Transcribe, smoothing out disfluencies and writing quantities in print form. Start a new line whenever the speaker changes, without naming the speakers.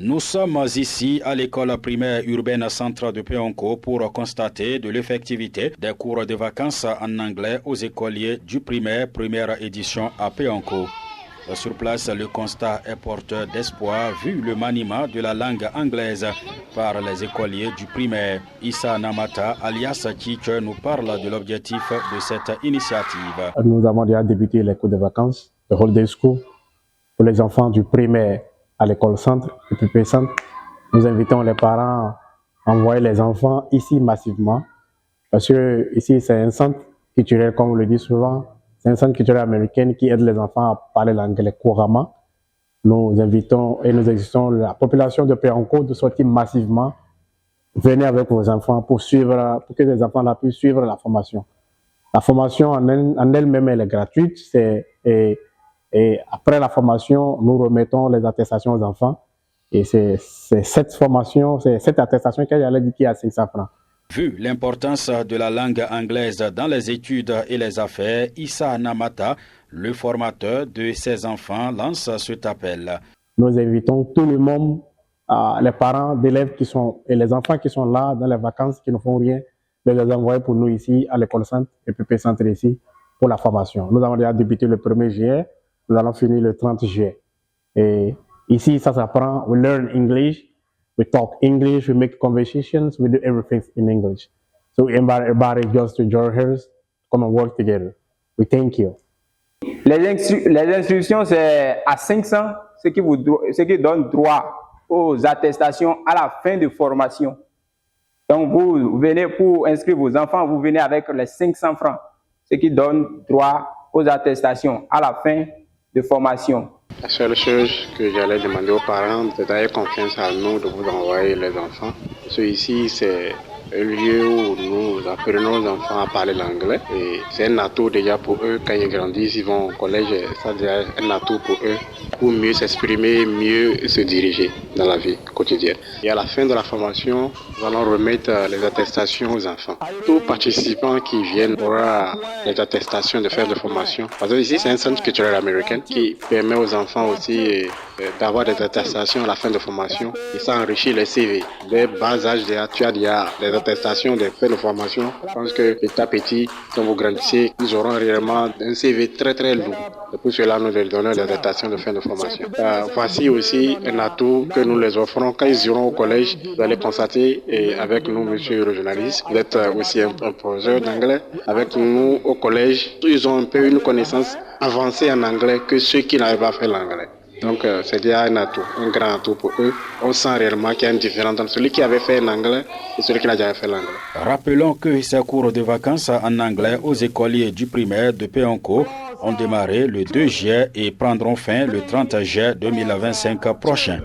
Nous sommes ici à l'école primaire urbaine centre de Péonko pour constater de l'effectivité des cours de vacances en anglais aux écoliers du primaire, première édition à Péonko. Sur place, le constat est porteur d'espoir vu le maniement de la langue anglaise par les écoliers du primaire. Issa Namata, alias Teacher, nous parle de l'objectif de cette initiative.
Nous avons déjà débuté les cours de vacances, le Holiday School, pour les enfants du primaire à l'école centre, le PP centre. Nous invitons les parents à envoyer les enfants ici massivement, parce que ici c'est un centre culturel, comme on le dit souvent. C'est un centre culturel américain qui aide les enfants à parler l'anglais couramment. Nous invitons et nous exigons la population de Péonko de sortir massivement. Venez avec vos enfants pour que les enfants là puissent suivre la formation. La formation en elle-même, elle est gratuite. Et après la formation, nous remettons les attestations aux enfants. Et c'est cette formation, c'est cette attestation qui est indiquée à 500 francs.
Vu l'importance de la langue anglaise dans les études et les affaires, Issa Namata, le formateur de ses enfants, lance cet appel.
Nous invitons tout le monde, les parents d'élèves et les enfants qui sont là dans les vacances, qui ne font rien, de les envoyer pour nous ici à l'école centre et PP centre ici pour la formation. Nous avons déjà débuté le 1er juillet, nous allons finir le 30 juillet. Et ici, ça s'apprend, we learn English. We talk English, we make conversations, we do everything in English. So we invite everybody just to join us, come and work together. We thank you.
Les instructions, c'est à 500, ce qui donne droit aux attestations à la fin de formation. Donc vous venez pour inscrire vos enfants, vous venez avec les 500 francs, ce qui donne droit aux attestations à la fin de formation.
La seule chose que j'allais demander aux parents, c'est d'avoir confiance à nous de vous envoyer les enfants. Parce que ici, c'est un lieu où nous apprenons nos enfants à parler l'anglais. Et c'est un atout déjà pour eux. Quand ils grandissent, ils vont au collège. Ça déjà un atout pour eux pour mieux s'exprimer, mieux se diriger dans la vie quotidienne. Et à la fin de la formation, nous allons remettre les attestations aux enfants. Tout participant qui viennent aura les attestations de faire de formation. Parce que ici, c'est un centre culturel américain qui permet aux enfants aussi d'avoir des attestations à la fin de formation. Et ça enrichit les CV. Dès bas âge, tu as déjà des attestations de fin de formation. Je pense que petit à petit, quand vous grandissez, ils auront réellement un CV très très lourd. Et pour cela, nous leur donnons des attestations de fin de formation. Voici aussi un atout que nous les offrons. Quand ils iront au collège, vous allez constater, et avec nous, monsieur le journaliste, vous êtes aussi un professeur d'anglais. Avec nous au collège, ils ont un peu une connaissance avancée en anglais que ceux qui n'arrivent pas à faire l'anglais. Donc c'est déjà un atout, un grand atout pour eux. On sent réellement qu'il y a une différence entre celui qui avait fait l'anglais et celui qui n'a jamais fait l'anglais.
Rappelons que ces cours de vacances en anglais aux écoliers du primaire de Péonko ont démarré le 2 juillet et prendront fin le 30 juillet 2025 prochain.